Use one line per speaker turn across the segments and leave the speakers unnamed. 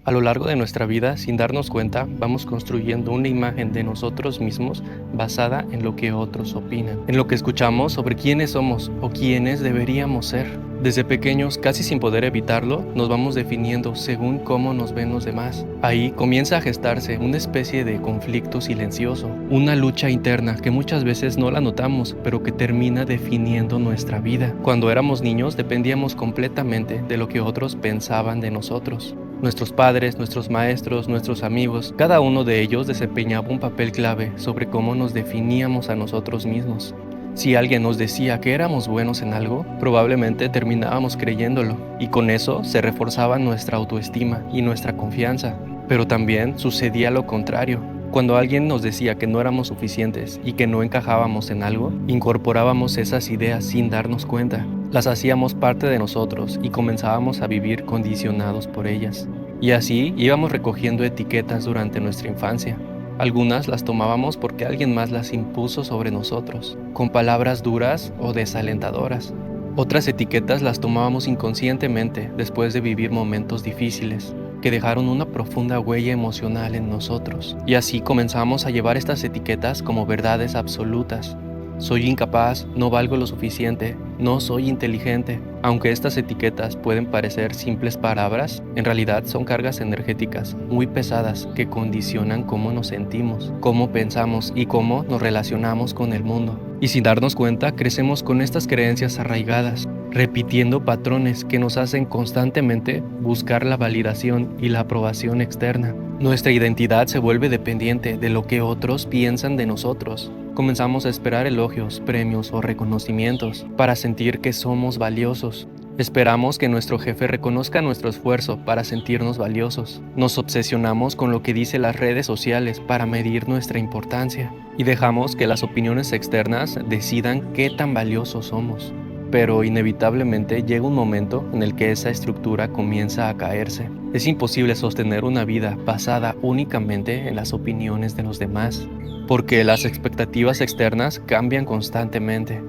A lo largo de nuestra vida, sin darnos cuenta, vamos construyendo una imagen de nosotros mismos basada en lo que otros opinan, en lo que escuchamos sobre quiénes somos o quiénes deberíamos ser. Desde pequeños, casi sin poder evitarlo, nos vamos definiendo según cómo nos ven los demás. Ahí comienza a gestarse una especie de conflicto silencioso, una lucha interna que muchas veces no la notamos, pero que termina definiendo nuestra vida. Cuando éramos niños, dependíamos completamente de lo que otros pensaban de nosotros. Nuestros padres, nuestros maestros, nuestros amigos, cada uno de ellos desempeñaba un papel clave sobre cómo nos definíamos a nosotros mismos. Si alguien nos decía que éramos buenos en algo, probablemente terminábamos creyéndolo, y con eso se reforzaba nuestra autoestima y nuestra confianza. Pero también sucedía lo contrario. Cuando alguien nos decía que no éramos suficientes y que no encajábamos en algo, incorporábamos esas ideas sin darnos cuenta. Las hacíamos parte de nosotros y comenzábamos a vivir condicionados por ellas. Y así íbamos recogiendo etiquetas durante nuestra infancia. Algunas las tomábamos porque alguien más las impuso sobre nosotros, con palabras duras o desalentadoras. Otras etiquetas las tomábamos inconscientemente después de vivir momentos difíciles, que dejaron una profunda huella emocional en nosotros. Y así comenzamos a llevar estas etiquetas como verdades absolutas. Soy incapaz, no valgo lo suficiente, no soy inteligente. Aunque estas etiquetas pueden parecer simples palabras, en realidad son cargas energéticas muy pesadas que condicionan cómo nos sentimos, cómo pensamos y cómo nos relacionamos con el mundo. Y sin darnos cuenta, crecemos con estas creencias arraigadas, repitiendo patrones que nos hacen constantemente buscar la validación y la aprobación externa. Nuestra identidad se vuelve dependiente de lo que otros piensan de nosotros. Comenzamos a esperar elogios, premios o reconocimientos para sentir que somos valiosos. Esperamos que nuestro jefe reconozca nuestro esfuerzo para sentirnos valiosos. Nos obsesionamos con lo que dicen las redes sociales para medir nuestra importancia. Y dejamos que las opiniones externas decidan qué tan valiosos somos. Pero inevitablemente llega un momento en el que esa estructura comienza a caerse. Es imposible sostener una vida basada únicamente en las opiniones de los demás, porque las expectativas externas cambian constantemente,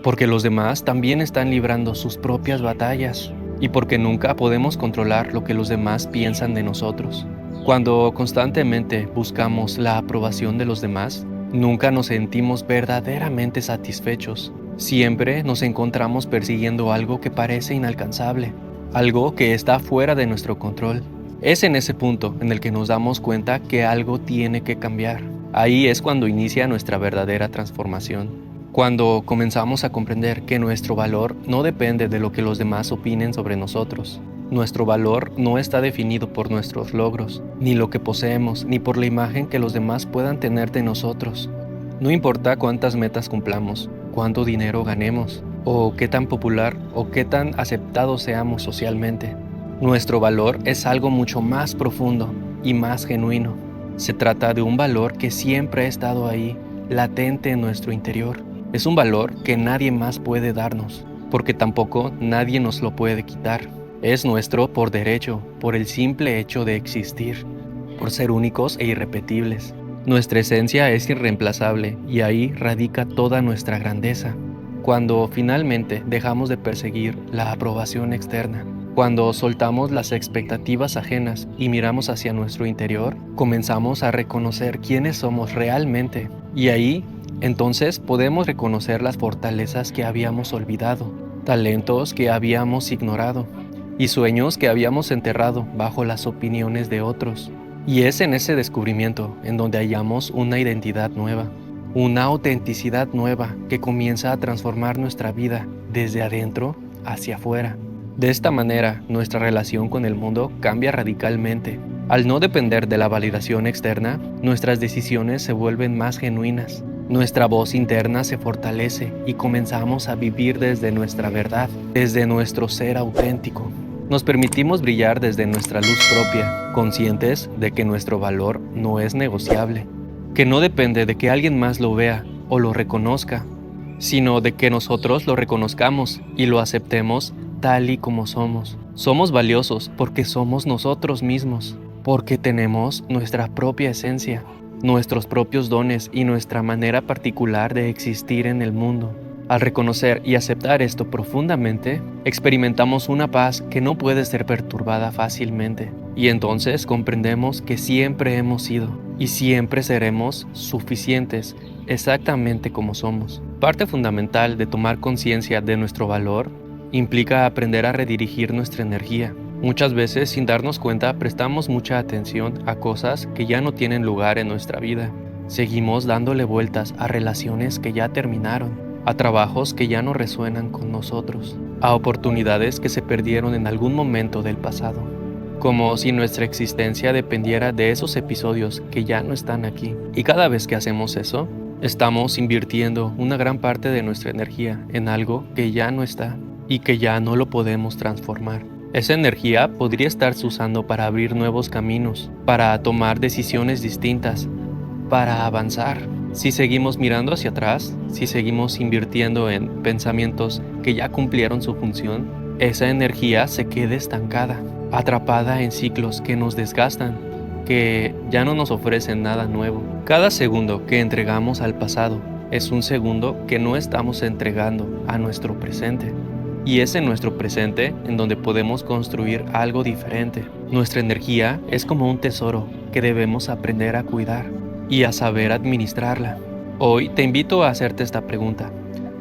porque los demás también están librando sus propias batallas, y porque nunca podemos controlar lo que los demás piensan de nosotros. Cuando constantemente buscamos la aprobación de los demás, nunca nos sentimos verdaderamente satisfechos. Siempre nos encontramos persiguiendo algo que parece inalcanzable, algo que está fuera de nuestro control. Es en ese punto en el que nos damos cuenta que algo tiene que cambiar. Ahí es cuando inicia nuestra verdadera transformación. Cuando comenzamos a comprender que nuestro valor no depende de lo que los demás opinen sobre nosotros. Nuestro valor no está definido por nuestros logros, ni lo que poseemos, ni por la imagen que los demás puedan tener de nosotros. No importa cuántas metas cumplamos, cuánto dinero ganemos, o qué tan popular o qué tan aceptados seamos socialmente. Nuestro valor es algo mucho más profundo y más genuino. Se trata de un valor que siempre ha estado ahí, latente en nuestro interior. Es un valor que nadie más puede darnos, porque tampoco nadie nos lo puede quitar. Es nuestro por derecho, por el simple hecho de existir, por ser únicos e irrepetibles. Nuestra esencia es irreemplazable y ahí radica toda nuestra grandeza. Cuando finalmente dejamos de perseguir la aprobación externa, cuando soltamos las expectativas ajenas y miramos hacia nuestro interior, comenzamos a reconocer quiénes somos realmente. Y ahí, entonces, podemos reconocer las fortalezas que habíamos olvidado, talentos que habíamos ignorado y sueños que habíamos enterrado bajo las opiniones de otros. Y es en ese descubrimiento en donde hallamos una identidad nueva, una autenticidad nueva que comienza a transformar nuestra vida desde adentro hacia afuera. De esta manera, nuestra relación con el mundo cambia radicalmente. Al no depender de la validación externa, nuestras decisiones se vuelven más genuinas. Nuestra voz interna se fortalece y comenzamos a vivir desde nuestra verdad, desde nuestro ser auténtico. Nos permitimos brillar desde nuestra luz propia, conscientes de que nuestro valor no es negociable, que no depende de que alguien más lo vea o lo reconozca, sino de que nosotros lo reconozcamos y lo aceptemos tal y como somos. Somos valiosos porque somos nosotros mismos, porque tenemos nuestra propia esencia, nuestros propios dones y nuestra manera particular de existir en el mundo. Al reconocer y aceptar esto profundamente, experimentamos una paz que no puede ser perturbada fácilmente. Y entonces comprendemos que siempre hemos sido y siempre seremos suficientes exactamente como somos. Parte fundamental de tomar conciencia de nuestro valor implica aprender a redirigir nuestra energía. Muchas veces, sin darnos cuenta, prestamos mucha atención a cosas que ya no tienen lugar en nuestra vida. Seguimos dándole vueltas a relaciones que ya terminaron, a trabajos que ya no resuenan con nosotros, a oportunidades que se perdieron en algún momento del pasado, como si nuestra existencia dependiera de esos episodios que ya no están aquí. Y cada vez que hacemos eso, estamos invirtiendo una gran parte de nuestra energía en algo que ya no está y que ya no lo podemos transformar. Esa energía podría estarse usando para abrir nuevos caminos, para tomar decisiones distintas, para avanzar. Si seguimos mirando hacia atrás, si seguimos invirtiendo en pensamientos que ya cumplieron su función, esa energía se queda estancada, atrapada en ciclos que nos desgastan, que ya no nos ofrecen nada nuevo. Cada segundo que entregamos al pasado es un segundo que no estamos entregando a nuestro presente. Y es en nuestro presente en donde podemos construir algo diferente. Nuestra energía es como un tesoro que debemos aprender a cuidar y a saber administrarla. Hoy te invito a hacerte esta pregunta.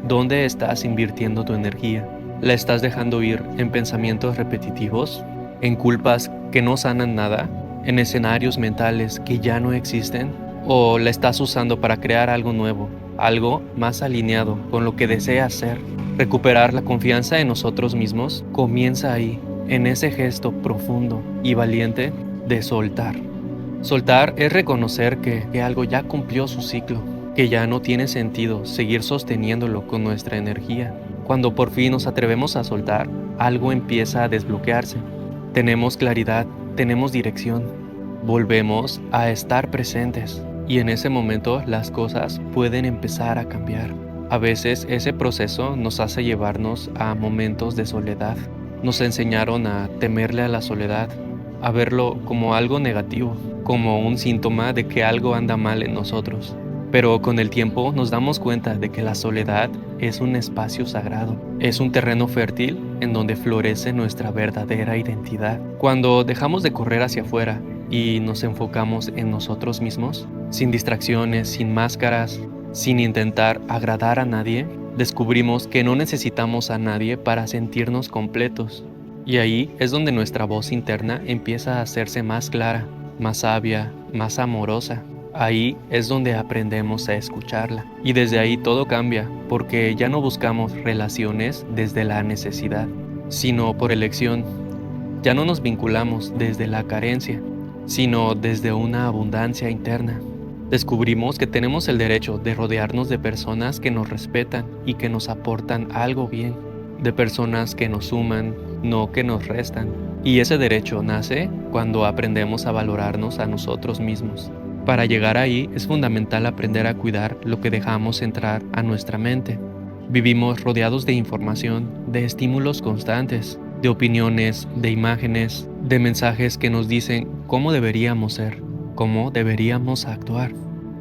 ¿Dónde estás invirtiendo tu energía? ¿La estás dejando ir en pensamientos repetitivos? ¿En culpas que no sanan nada? ¿En escenarios mentales que ya no existen? ¿O la estás usando para crear algo nuevo? Algo más alineado con lo que deseas ser? Recuperar la confianza en nosotros mismos comienza ahí, en ese gesto profundo y valiente de soltar. Soltar es reconocer que algo ya cumplió su ciclo, que ya no tiene sentido seguir sosteniéndolo con nuestra energía. Cuando por fin nos atrevemos a soltar, algo empieza a desbloquearse. Tenemos claridad, tenemos dirección, volvemos a estar presentes y en ese momento las cosas pueden empezar a cambiar. A veces ese proceso nos hace llevarnos a momentos de soledad. Nos enseñaron a temerle a la soledad, a verlo como algo negativo, como un síntoma de que algo anda mal en nosotros. Pero con el tiempo nos damos cuenta de que la soledad es un espacio sagrado, es un terreno fértil en donde florece nuestra verdadera identidad. Cuando dejamos de correr hacia afuera y nos enfocamos en nosotros mismos, sin distracciones, sin máscaras, sin intentar agradar a nadie, descubrimos que no necesitamos a nadie para sentirnos completos. Y ahí es donde nuestra voz interna empieza a hacerse más clara, más sabia, más amorosa. Ahí es donde aprendemos a escucharla. Y desde ahí todo cambia, porque ya no buscamos relaciones desde la necesidad, sino por elección. Ya no nos vinculamos desde la carencia, sino desde una abundancia interna. Descubrimos que tenemos el derecho de rodearnos de personas que nos respetan y que nos aportan algo bien, de personas que nos suman, no que nos restan. Y ese derecho nace cuando aprendemos a valorarnos a nosotros mismos. Para llegar ahí es fundamental aprender a cuidar lo que dejamos entrar a nuestra mente. Vivimos rodeados de información, de estímulos constantes, de opiniones, de imágenes, de mensajes que nos dicen cómo deberíamos ser, cómo deberíamos actuar.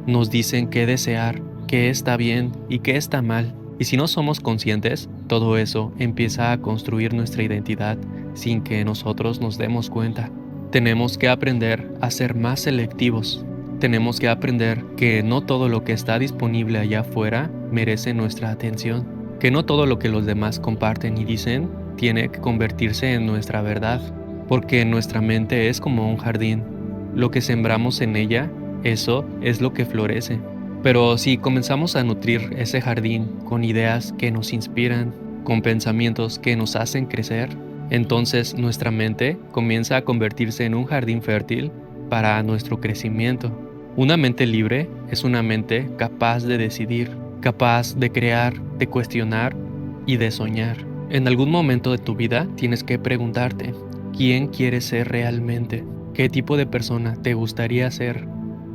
Nos dicen qué desear, qué está bien y qué está mal. Y si no somos conscientes, todo eso empieza a construir nuestra identidad sin que nosotros nos demos cuenta. Tenemos que aprender a ser más selectivos. Tenemos que aprender que no todo lo que está disponible allá afuera merece nuestra atención. Que no todo lo que los demás comparten y dicen tiene que convertirse en nuestra verdad. Porque nuestra mente es como un jardín. Lo que sembramos en ella, eso es lo que florece. Pero si comenzamos a nutrir ese jardín con ideas que nos inspiran, con pensamientos que nos hacen crecer, entonces nuestra mente comienza a convertirse en un jardín fértil para nuestro crecimiento. Una mente libre es una mente capaz de decidir, capaz de crear, de cuestionar y de soñar. En algún momento de tu vida tienes que preguntarte, ¿quién quieres ser realmente? ¿Qué tipo de persona te gustaría ser?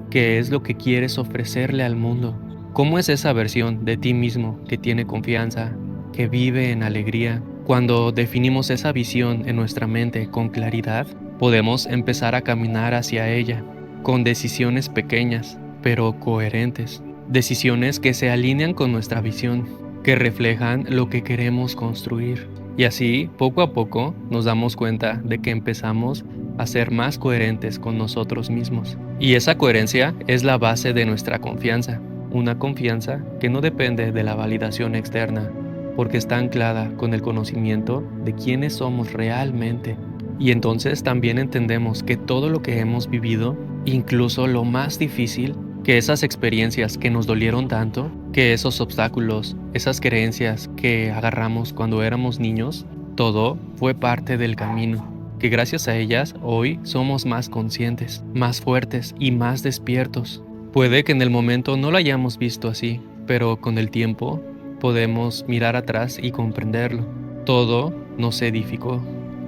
¿Qué es lo que quieres ofrecerle al mundo? ¿Cómo es esa versión de ti mismo que tiene confianza, que vive en alegría? Cuando definimos esa visión en nuestra mente con claridad, podemos empezar a caminar hacia ella, con decisiones pequeñas, pero coherentes. Decisiones que se alinean con nuestra visión, que reflejan lo que queremos construir. Y así, poco a poco, nos damos cuenta de que empezamos a ser más coherentes con nosotros mismos. Y esa coherencia es la base de nuestra confianza, una confianza que no depende de la validación externa, porque está anclada con el conocimiento de quiénes somos realmente. Y entonces también entendemos que todo lo que hemos vivido, incluso lo más difícil, que esas experiencias que nos dolieron tanto, que esos obstáculos, esas creencias que agarramos cuando éramos niños, todo fue parte del camino, que gracias a ellas hoy somos más conscientes, más fuertes y más despiertos. Puede que en el momento no lo hayamos visto así, pero con el tiempo podemos mirar atrás y comprenderlo. Todo nos edificó,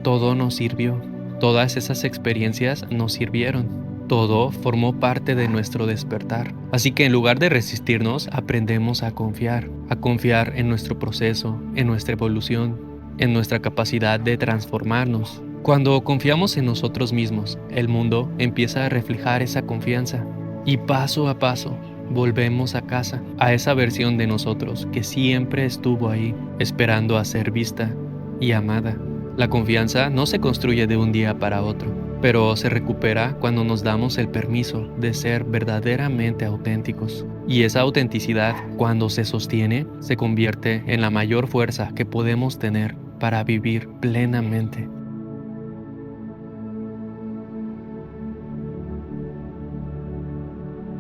todo nos sirvió, todas esas experiencias nos sirvieron, todo formó parte de nuestro despertar. Así que en lugar de resistirnos, aprendemos a confiar en nuestro proceso, en nuestra evolución, en nuestra capacidad de transformarnos. Cuando confiamos en nosotros mismos, el mundo empieza a reflejar esa confianza y paso a paso volvemos a casa, a esa versión de nosotros que siempre estuvo ahí, esperando a ser vista y amada. La confianza no se construye de un día para otro, pero se recupera cuando nos damos el permiso de ser verdaderamente auténticos. Y esa autenticidad, cuando se sostiene, se convierte en la mayor fuerza que podemos tener para vivir plenamente.